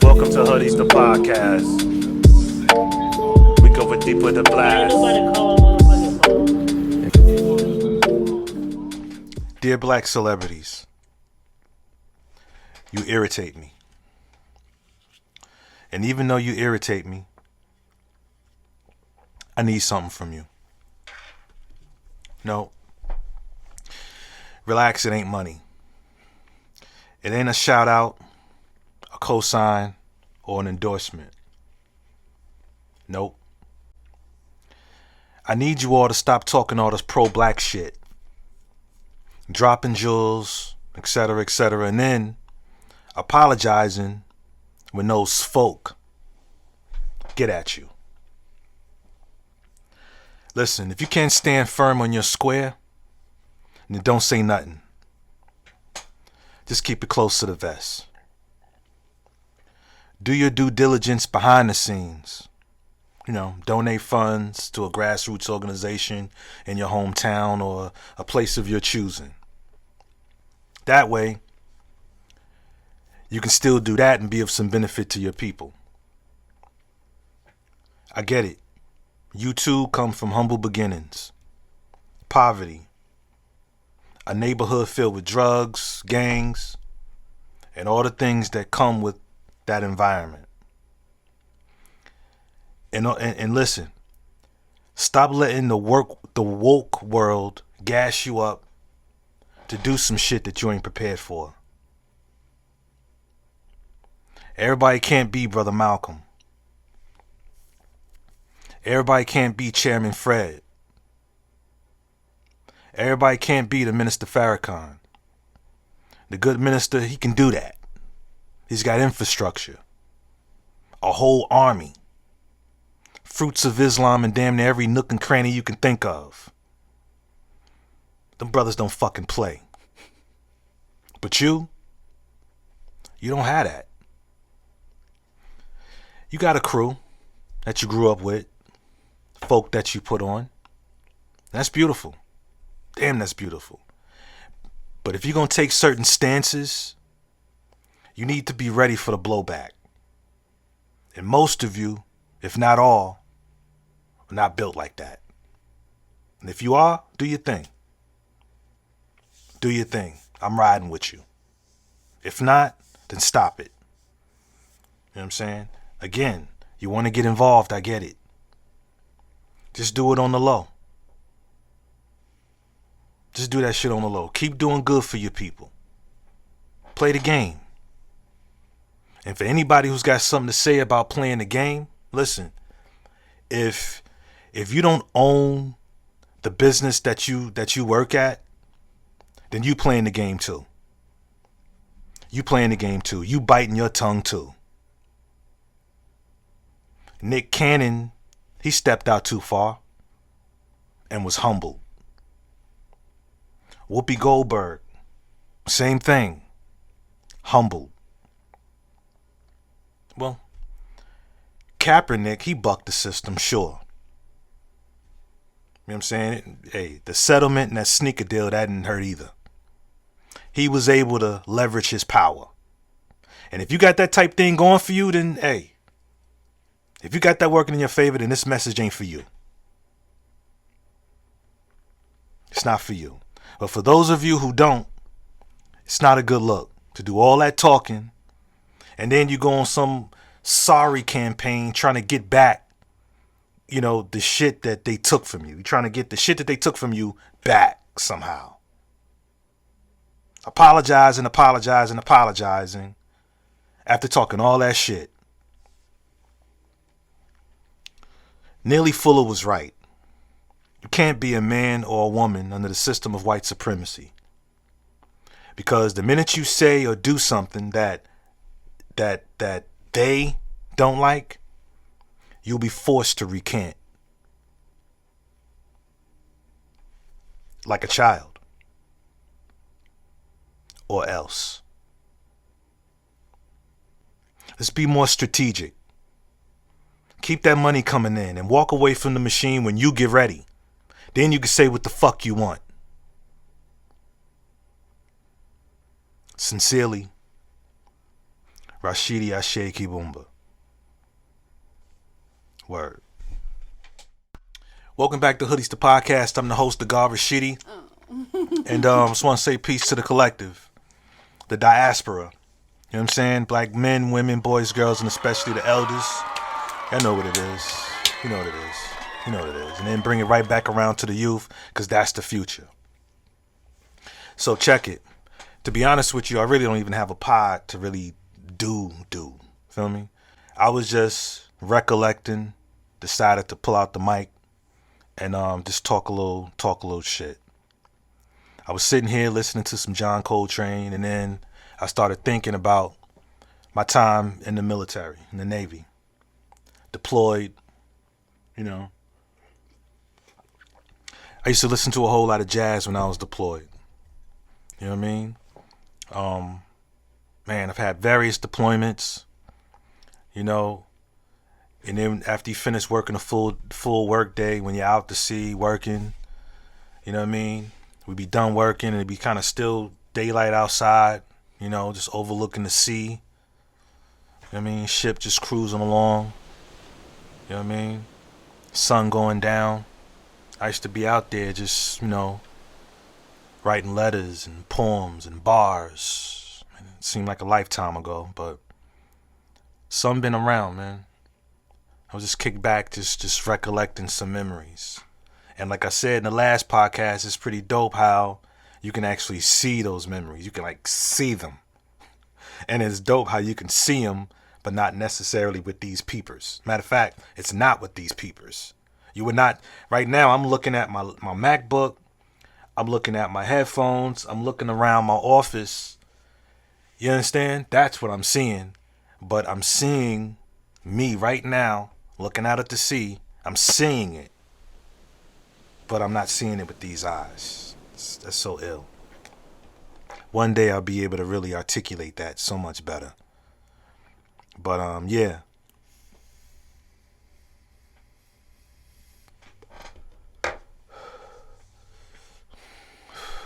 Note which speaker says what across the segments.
Speaker 1: Welcome to Hoodies, the podcast. We go deep with the blast. Dear black celebrities, you irritate me. And even though you irritate me, I need something from you. No. Relax, it ain't money. It ain't a shout out, a cosign, or an endorsement. Nope. I need you all to stop talking all this pro-black shit. Dropping jewels, etc., and then apologizing when those folk get at you. Listen, if you can't stand firm on your square, then don't say nothing. Just keep it close to the vest. Do your due diligence behind the scenes. Donate funds to a grassroots organization in your hometown or a place of your choosing. That way, you can still do that and be of some benefit to your people. I get it. You too come from humble beginnings. Poverty. A neighborhood filled with drugs, gangs, and all the things that come with that environment. And listen, stop letting the woke world gas you up to do some shit that you ain't prepared for. Everybody can't be Brother Malcolm. Everybody can't be Chairman Fred. Everybody can't be the Minister Farrakhan. The good minister, he can do that. He's got infrastructure. A whole army. Fruits of Islam in damn near every nook and cranny you can think of. Them brothers don't fucking play. But you don't have that. You got a crew that you grew up with. Folk that you put on. That's beautiful. Damn, that's beautiful. But if you're going to take certain stances, you need to be ready for the blowback. And most of you, if not all, are not built like that. And if you are, do your thing. Do your thing. I'm riding with you. If not, then stop it. You know what I'm saying? Again, you want to get involved, I get it. Just do it on the low. Just do that shit on the low. Keep doing good for your people. Play the game. And for anybody who's got something to say about playing the game, listen. If you don't own the business that you work at, then you playing the game too. You playing the game too. You biting your tongue too. Nick Cannon, he stepped out too far and was humbled. Whoopi Goldberg, same thing, humbled. Well, Kaepernick, he bucked the system, sure. You know what I'm saying? Hey, the settlement and that sneaker deal, that didn't hurt either. He was able to leverage his power. And if you got that type thing going for you, then hey, if you got that working in your favor, then this message ain't for you. It's not for you. But for those of you who don't, it's not a good look to do all that talking and then you go on some sorry campaign trying to get back, the shit that they took from you. You're trying to get the shit that they took from you back somehow. Apologizing after talking all that shit. Neely Fuller was right. You can't be a man or a woman under the system of white supremacy. Because the minute you say or do something that they don't like, you'll be forced to recant. Like a child. Or else. Let's be more strategic. Keep that money coming in and walk away from the machine when you get ready. Then you can say what the fuck you want. Sincerely, Rashidi Ashe Kibumba. Word. Welcome back to Hoodies, the podcast. I'm the host, the God Rashidi. And just want to say peace to the collective, the diaspora. You know what I'm saying? Black men, women, boys, girls, and especially the elders. I know what it is. You know what it is. You know what it is. And then bring it right back around to the youth, because that's the future. So check it. To be honest with you, I really don't even have a pod to really do. Feel me? I was just recollecting, decided to pull out the mic and just talk a little shit. I was sitting here listening to some John Coltrane, and then I started thinking about my time in the military, in the Navy. Deployed, you know. I used to listen to a whole lot of jazz when I was deployed. You know what I mean? Man, I've had various deployments, you know, and then after you finish working a full work day, when you're out to sea working, you know what I mean? We'd be done working and it'd be kind of still daylight outside, you know, just overlooking the sea. You know what I mean? Ship just cruising along. You know what I mean? Sun going down. I used to be out there just, you know, writing letters and poems and bars. It seemed like a lifetime ago, but some been around, man. I was just kicked back, just recollecting some memories. And like I said in the last podcast, it's pretty dope how you can actually see those memories. You can like see them. And it's dope how you can see them, but not necessarily with these peepers. Matter of fact, it's not with these peepers. You would not, right now I'm looking at my MacBook. I'm looking at my headphones. I'm looking around my office. You understand? That's what I'm seeing. But I'm seeing me right now, looking out at the sea. I'm seeing it. But I'm not seeing it with these eyes. That's so ill. One day I'll be able to really articulate that so much better. But yeah.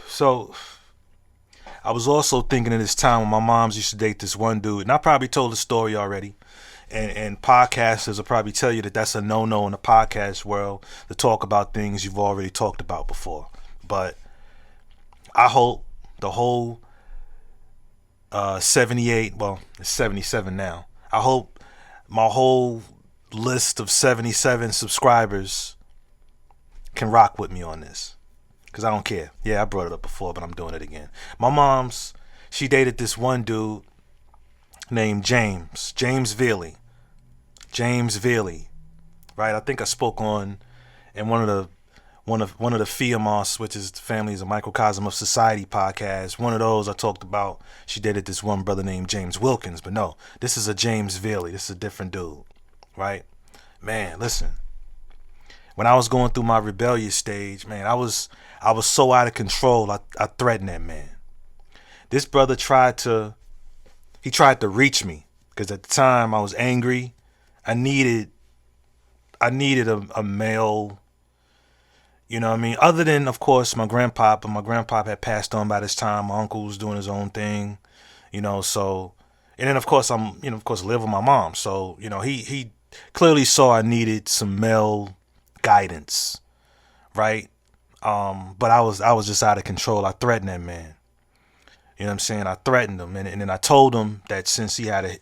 Speaker 1: So I was also thinking of this time when my moms used to date this one dude, and I probably told the story already. And podcasters will probably tell you that that's a no-no in the podcast world to talk about things you've already talked about before. But I hope the whole 78, well, it's 77 now. I hope my whole list of 77 subscribers can rock with me on this. Because I don't care. Yeah, I brought it up before, but I'm doing it again. My mom's, she dated this one dude named James Vealey. James Vealey. Right? I think I spoke on in one of the FIAMOS, which is Families a Microcosm of Society podcast. One of those I talked about, she dated this one brother named James Wilkins. But no, this is a James Vealey. This is a different dude. Right? Man, listen. When I was going through my rebellious stage, man, I was so out of control, I threatened that man. This brother tried to reach me, because at the time I was angry. I needed a male, you know what I mean? Other than, of course, my grandpa, but my grandpa had passed on by this time. My uncle was doing his own thing, you know, so, and then of course I live with my mom. So, you know, he clearly saw I needed some male guidance, right? But I was just out of control. I threatened that man. You know what I'm saying? I threatened him, and then I told him that since he had a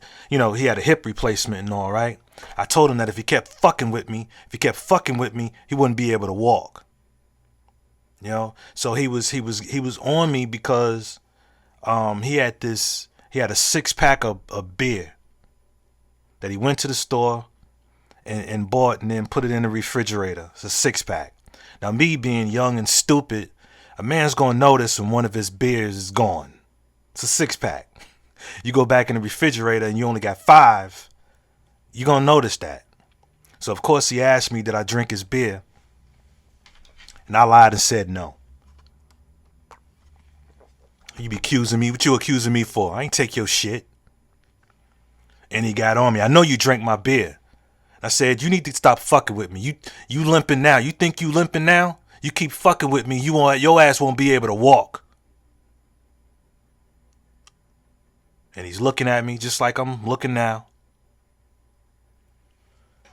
Speaker 1: hip replacement and all, right? I told him that if he kept fucking with me, he wouldn't be able to walk. You know? So he was on me because he had a 6-pack of beer that he went to the store and bought and then put it in the refrigerator. It's a 6-pack. Now, me being young and stupid, a man's going to notice when one of his beers is gone. It's a 6-pack. You go back in the refrigerator and you only got 5, you're going to notice that. So, of course, he asked me, did I drink his beer? And I lied and said no. You be accusing me? What you accusing me for? I ain't take your shit. And he got on me. I know you drank my beer. I said, you need to stop fucking with me. You limping now. You think you limping now? You keep fucking with me, your ass won't be able to walk. And he's looking at me just like I'm looking now.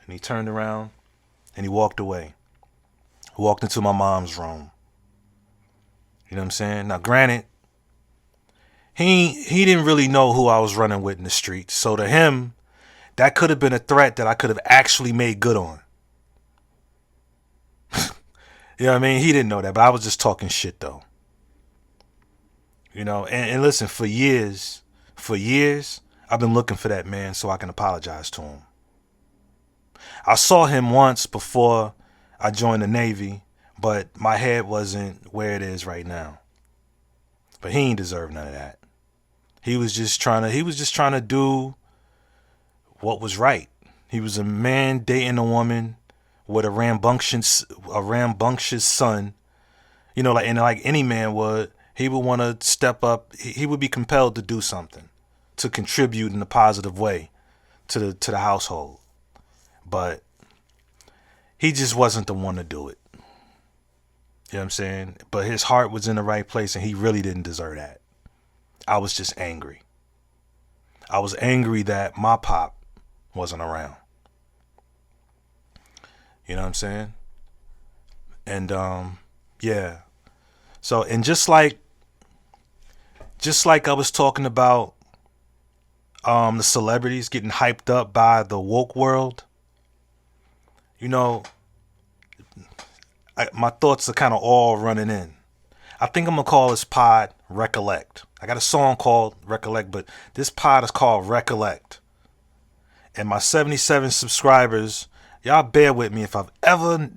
Speaker 1: And he turned around and he walked away. Walked into my mom's room. You know what I'm saying? Now, granted, he didn't really know who I was running with in the streets. So to him, that could have been a threat that I could have actually made good on. You know what I mean? He didn't know that, but I was just talking shit though. You know, and listen, for years, I've been looking for that man so I can apologize to him. I saw him once before I joined the Navy, but my head wasn't where it is right now. But he ain't deserve none of that. He was just trying to do what was right. He was a man dating a woman with a rambunctious son. You know, like any man would, he would want to step up. He would be compelled to do something to contribute in a positive way to the household. But he just wasn't the one to do it. You know what I'm saying? But his heart was in the right place and he really didn't deserve that. I was just angry. I was angry that my pop wasn't around. You know what I'm saying? And yeah. So, and just like I was talking about the celebrities getting hyped up by the woke world, you know, my thoughts are kind of all running in. I think I'm going to call this pod Recollect. I got a song called Recollect, but this pod is called Recollect. And my 77 subscribers, y'all bear with me if I've ever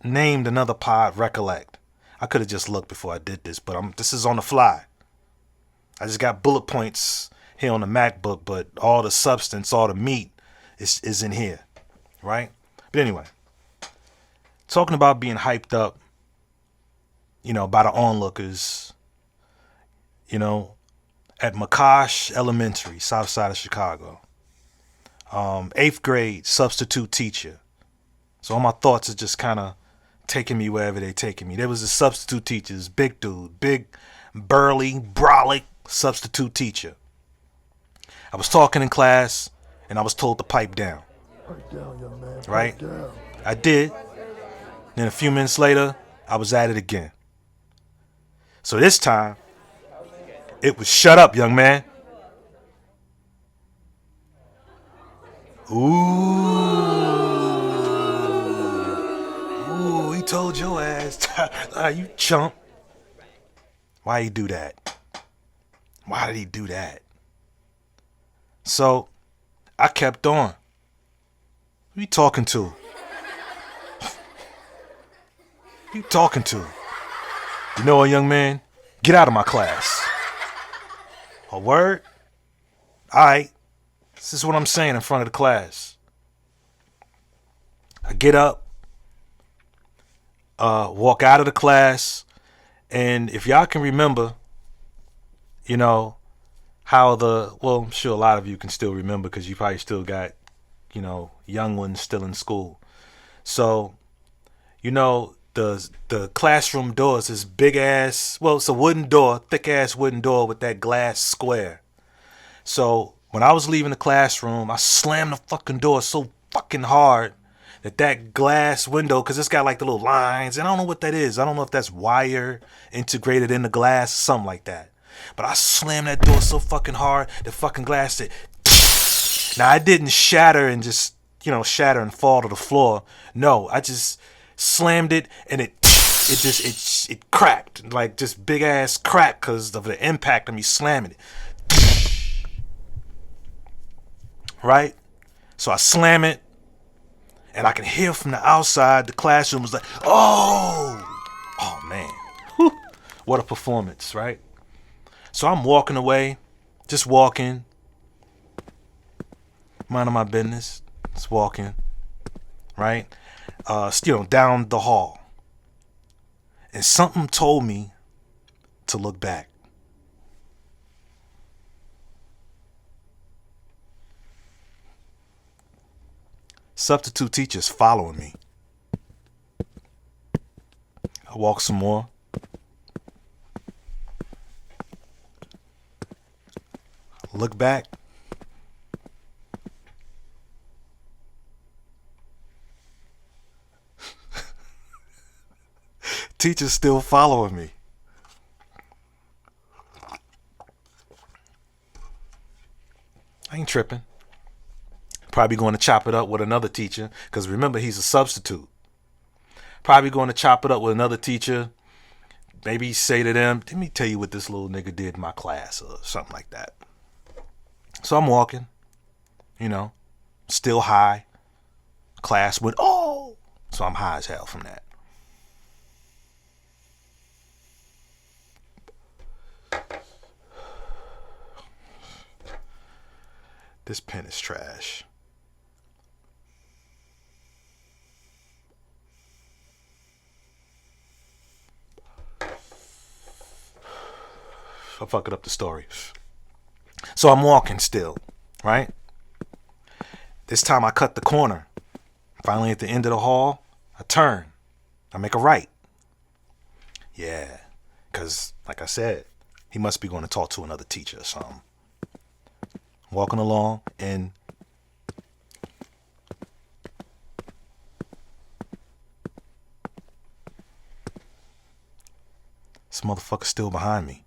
Speaker 1: named another pod Recollect. I could have just looked before I did this, but this is on the fly. I just got bullet points here on the MacBook, but all the substance, all the meat is in here, right? But anyway, talking about being hyped up, you know, by the onlookers, you know, at McCosh Elementary, south side of Chicago. 8th grade, substitute teacher. So all my thoughts are just kind of taking me wherever they're taking me. There was a substitute teacher, this big dude, big, burly, brolic substitute teacher. I was talking in class, and I was told to pipe down.
Speaker 2: Pipe down, young man. Pipe
Speaker 1: right?
Speaker 2: down.
Speaker 1: I did. Then a few minutes later, I was at it again. So this time, it was shut up, young man. Ooh, he told your ass, you chump. Why he do that? Why did he do that? So, I kept on. Who you talking to? Who you talking to? You know what, young man? Get out of my class. A word? Alright. This is what I'm saying in front of the class. I get up, walk out of the class, and if y'all can remember, you know, how I'm sure a lot of you can still remember because you probably still got, you know, young ones still in school. So, you know, the classroom door is this big ass, it's a wooden door, thick ass wooden door with that glass square. So when I was leaving the classroom, I slammed the fucking door so fucking hard that glass window, because it's got like the little lines, and I don't know what that is. I don't know if that's wire integrated in the glass, something like that. But I slammed that door so fucking hard, the fucking glass did. Now, I didn't shatter and just, shatter and fall to the floor. No, I just slammed it, and it cracked, like just big ass crack because of the impact of me slamming it. Right? So I slam it, and I can hear from the outside, the classroom was like, oh man. Whew. What a performance, right? So I'm walking away, just walking, minding my business, just walking, right? Down the hall. And something told me to look back. Substitute teacher's following me. I walk some more. look back. Teacher's still following me. I ain't tripping. Probably going to chop it up with another teacher, because remember, he's a substitute. Probably going to chop it up with another teacher. Maybe say to them, let me tell you what this little nigga did in my class, or something like that. So I'm walking, still high. Class went, oh! So I'm high as hell from that. This pen is trash. I'm fucking up the story. So I'm walking still, right? This time I cut the corner. Finally at the end of the hall, I turn. I make a right. Yeah, because like I said, he must be going to talk to another teacher or something. Walking along, and this motherfucker's still behind me.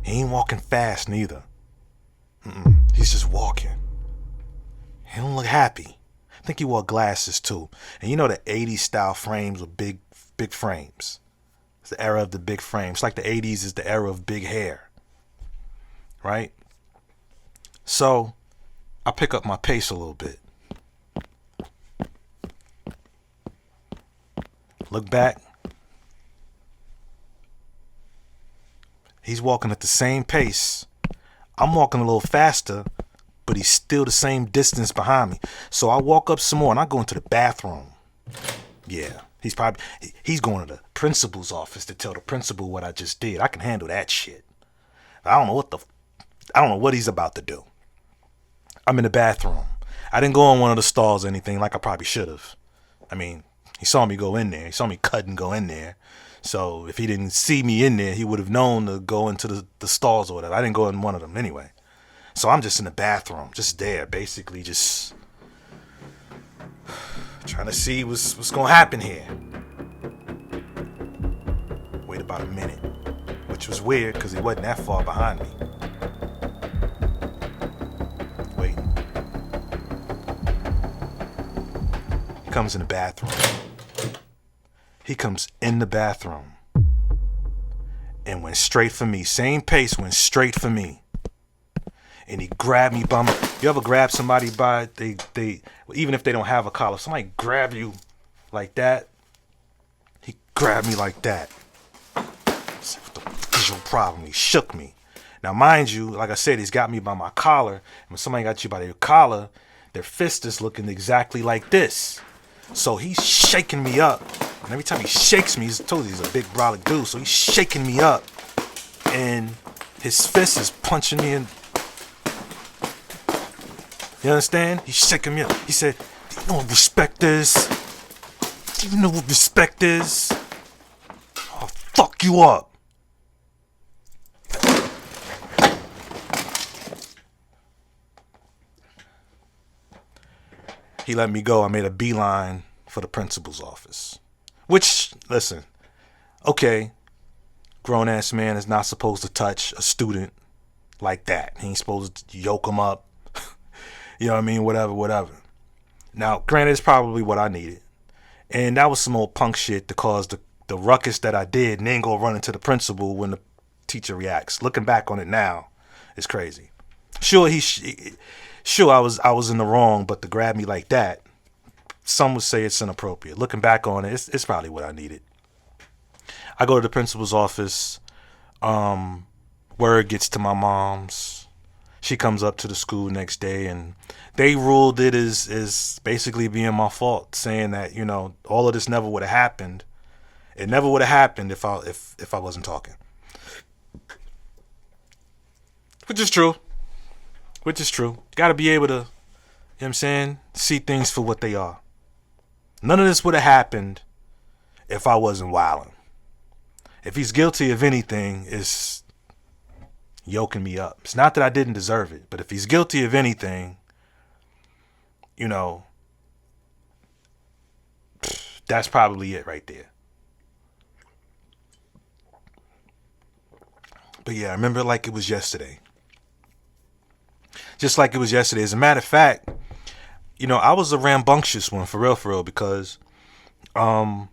Speaker 1: He ain't walking fast neither. He's just walking. He don't look happy. I think he wore glasses too. And you know the 80s style frames with big frames. It's the era of the big frames. It's like the 80s is the era of big hair. Right? So I pick up my pace a little bit. Look back. He's walking at the same pace. I'm walking a little faster, but he's still the same distance behind me. So I walk up some more and I go into the bathroom. Yeah, he's going to the principal's office to tell the principal what I just did. I can handle that shit. I don't know what he's about to do. I'm in the bathroom. I didn't go in one of the stalls or anything like I probably should have. I mean, he saw me go in there. He saw me cut and go in there. So if he didn't see me in there, he would have known to go into the stalls or whatever. I didn't go in one of them anyway. So I'm just in the bathroom, just there, basically just trying to see what's going to happen here. Wait about a minute, which was weird because he wasn't that far behind me. Wait. He comes in the bathroom. He comes in the bathroom and went straight for me. Same pace, went straight for me. And he grabbed me by my... You ever grab somebody by... They even if they don't have a collar, somebody grab you like that. He grabbed me like that. I said, what the fuck is your problem? He shook me. Now, mind you, like I said, he's got me by my collar. And when somebody got you by your collar, their fist is looking exactly like this. So he's shaking me up. And every time he shakes me, he's a big brolic dude. So he's shaking me up. And his fist is punching me in. You understand? He's shaking me up. He said, do you know what respect is? Do you know what respect is? I'll fuck you up. He let me go. I made a beeline for the principal's office. Which, listen, okay, grown-ass man is not supposed to touch a student like that. He ain't supposed to yoke him up. You know what I mean? Whatever. Now, granted, it's probably what I needed. And that was some old punk shit to cause the ruckus that I did and then go run into the principal when the teacher reacts. Looking back on it now, it's crazy. Sure, I was in the wrong, but to grab me like that, some would say it's inappropriate. Looking back on it, it's probably what I needed. I go to the principal's office. Word gets to my mom's. She comes up to the school next day, and they ruled it as basically being my fault, saying that, you know, all of this never would have happened. It never would have happened if I wasn't talking. Which is true. Got to be able to, you know what I'm saying, see things for what they are. None of this would have happened if I wasn't wilding. If he's guilty of anything, it's, yoking me up. It's not that I didn't deserve it, but if he's guilty of anything, you know, that's probably it right there. But yeah, I remember like it was yesterday. Just like it was yesterday. As a matter of fact, you know, I was a rambunctious one for real, because I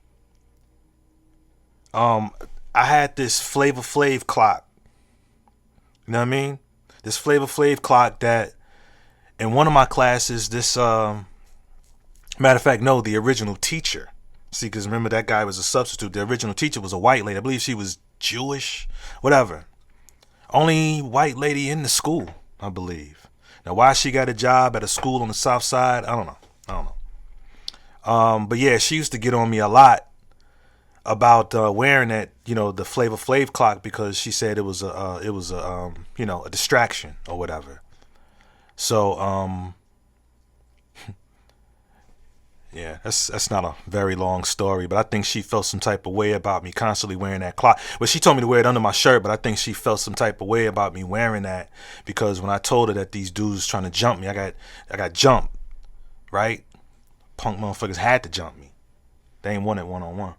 Speaker 1: had this Flavor Flav clock. You know what I mean? This Flavor Flav clock that in one of my classes, this matter of fact, no, the original teacher. See, because remember that guy was a substitute. The original teacher was a white lady. I believe she was Jewish, whatever. Only white lady in the school, I believe. Now, why she got a job at a school on the south side, I don't know. But yeah, she used to get on me a lot about wearing that, you know, the Flavor Flav clock, because she said it was a you know, a distraction or whatever. So yeah, that's not a very long story, but I think she felt some type of way about me constantly wearing that clock. But she told me to wear it under my shirt, but I think she felt some type of way about me wearing that, because when I told her that these dudes was trying to jump me, I got jumped, right? Punk motherfuckers had to jump me. They ain't won it one-on-one.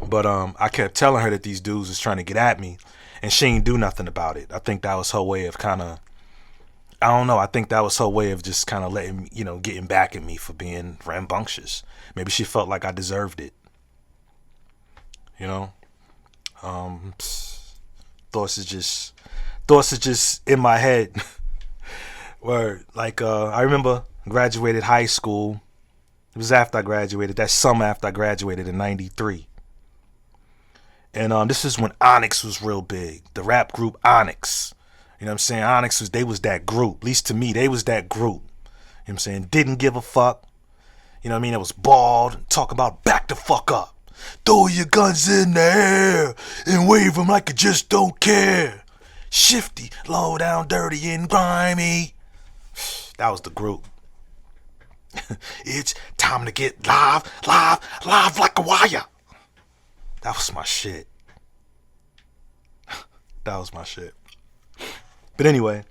Speaker 1: But I kept telling her that these dudes was trying to get at me, and she ain't do nothing about it. I think that was her way of kind of, I don't know. I think that was her way of just kind of letting, you know, getting back at me for being rambunctious. Maybe she felt like I deserved it. You know, thoughts is just in my head. Where like I remember graduated high school. It was after I graduated. That summer after I graduated in '93. And this is when Onyx was real big. The rap group Onyx. You know what I'm saying? Onyx they was that group. At least to me, they was that group. You know what I'm saying? Didn't give a fuck. You know what I mean? It was bald. Talk about back the fuck up. Throw your guns in the air and wave them like you just don't care. Shifty, low down, dirty and grimy. That was the group. It's time to get live like a wire. That was my shit. That was my shit. But anyway,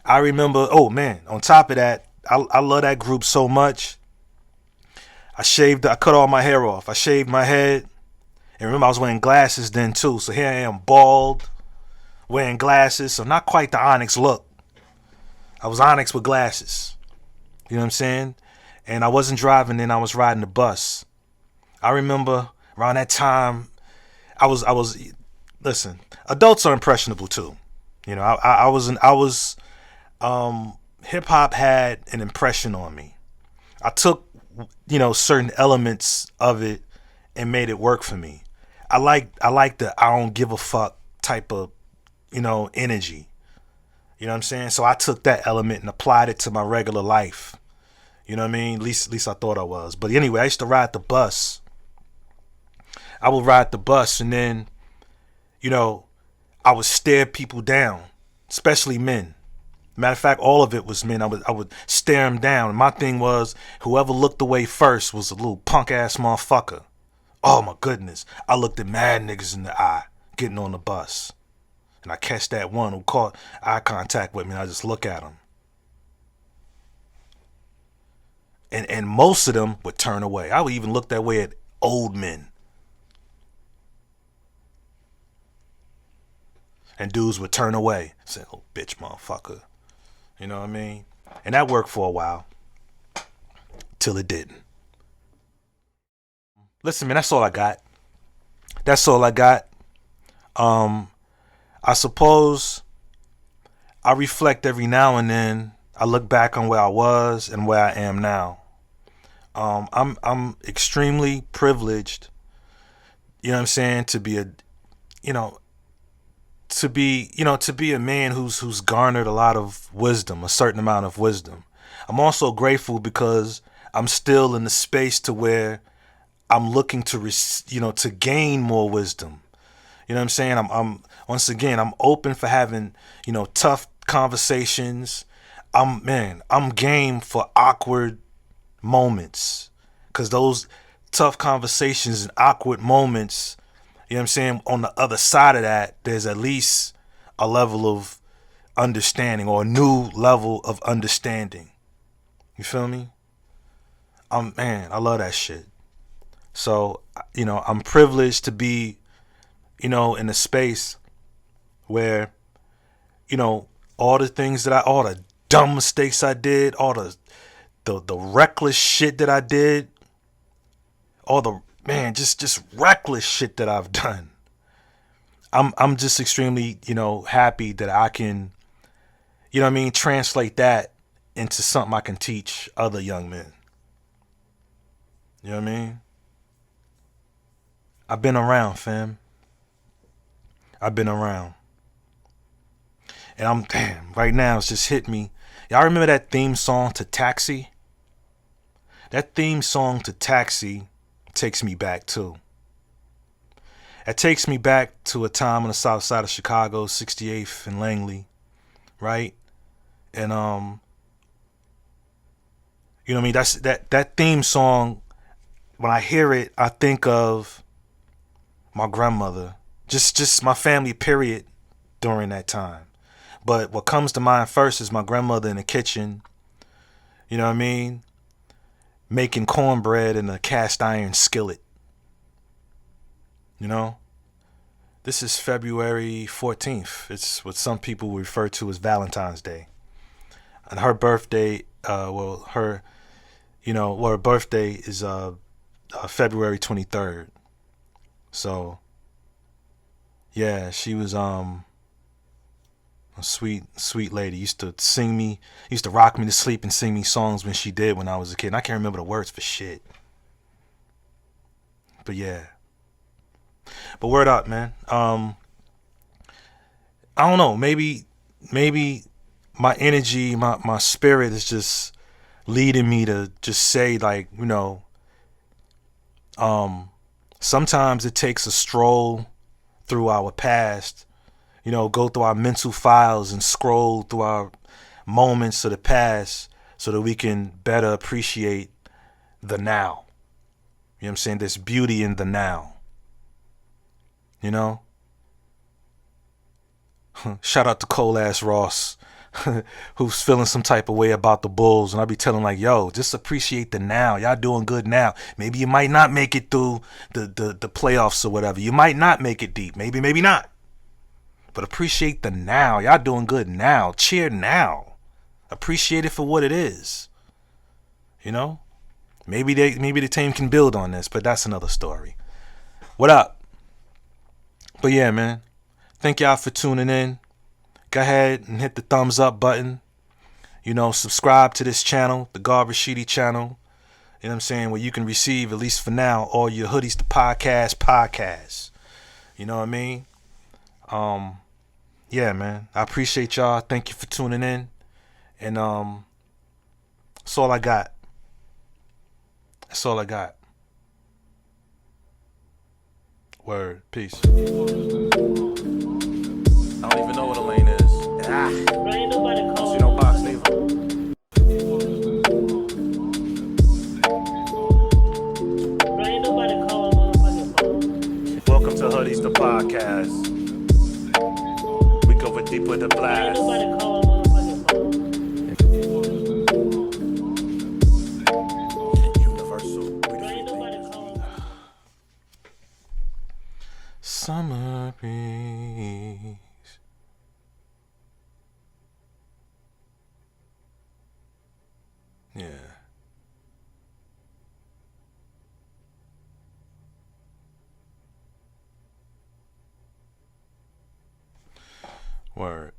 Speaker 1: I remember, oh man, on top of that, I love that group so much. I cut all my hair off. I shaved my head. And remember, I was wearing glasses then too. So here I am, bald, wearing glasses. So not quite the Onyx look. I was Onyx with glasses. You know what I'm saying? And I wasn't driving then, I was riding the bus. I remember around that time, I was listen, adults are impressionable too. You know, hip hop had an impression on me. I took, you know, certain elements of it and made it work for me. I like the I don't give a fuck type of, you know, energy. You know what I'm saying? So I took that element and applied it to my regular life. You know what I mean? At least I thought I was. But anyway, I used to ride the bus. I would ride the bus and then, you know, I would stare people down, especially men. Matter of fact, all of it was men. I would stare them down. And my thing was, whoever looked away first was a little punk ass motherfucker. Oh my goodness. I looked at mad niggas in the eye getting on the bus. And I catch that one who caught eye contact with me and I just look at him. And most of them would turn away. I would even look that way at old men. And dudes would turn away. Say, oh, bitch, motherfucker. You know what I mean? And that worked for a while. Till it didn't. Listen, man, that's all I got. That's all I got. I suppose I reflect every now and then. I look back on where I was and where I am now. I'm extremely privileged, you know what I'm saying, to be a man who's garnered a lot of wisdom, a certain amount of wisdom. I'm also grateful because I'm still in the space to where I'm looking to gain more wisdom. You know what I'm saying? I'm once again, I'm open for having, tough conversations. I'm game for awkward moments, because those tough conversations and awkward moments, You know what I'm saying? On the other side of that, there's at least a level of understanding or a new level of understanding. You feel me? Man, I love that shit. So, I'm privileged to be, in a space where, all the things all the dumb mistakes I did, all the reckless shit that I did, all the, man, just reckless shit that I've done. I'm just extremely, happy that I can, translate that into something I can teach other young men. You know what I mean? I've been around, fam. I've been around. And right now it's just hit me. Y'all remember that theme song to Taxi? That theme song to Taxi takes me back too. It takes me back to a time on the south side of Chicago, 68th and Langley, right? And you know what I mean? That's that theme song. When I hear it, I think of my grandmother, just my family, period, during that time. But what comes to mind first is my grandmother in the kitchen. You know what I mean? Making cornbread in a cast iron skillet. You know? This is February 14th. It's what some people refer to as Valentine's Day. And her birthday, her birthday is February 23rd. So, yeah, she was a sweet lady. Used to rock me to sleep and sing me songs when I was a kid. And I can't remember the words for shit. But yeah. But word up, man. I don't know. Maybe my energy, my spirit is just leading me to just say, like, sometimes it takes a stroll through our past, go through our mental files and scroll through our moments of the past so that we can better appreciate the now. You know what I'm saying? There's beauty in the now. Shout out to Cole Ass Ross, who's feeling some type of way about the Bulls. And I be telling like, yo, just appreciate the now. Y'all doing good now. Maybe you might not make it through the playoffs or whatever. You might not make it deep. Maybe not. But appreciate the now. Y'all doing good now. Cheer now. Appreciate it for what it is. Maybe the team can build on this, but that's another story. What up? But yeah, man. Thank y'all for tuning in. Go ahead and hit the thumbs up button. Subscribe to this channel, the Garver Sheedy channel. You know what I'm saying? Where you can receive, at least for now, all your Hoodies the podcasts. You know what I mean? Yeah, man. I appreciate y'all. Thank you for tuning in. And that's all I got. That's all I got. Word. Peace. I don't even know what a lane is.
Speaker 3: Bro, ain't nobody calling.
Speaker 1: See no box neither.
Speaker 3: Bro, ain't nobody calling motherfucking phone.
Speaker 1: Welcome to Hoodies the podcast. We go with deep with the
Speaker 3: Bro, ain't
Speaker 1: blast.
Speaker 3: nobody calling motherfucking phone.
Speaker 1: Universal.
Speaker 3: Bro, ain't nobody calling.
Speaker 1: Summer breeze. Yeah. Word.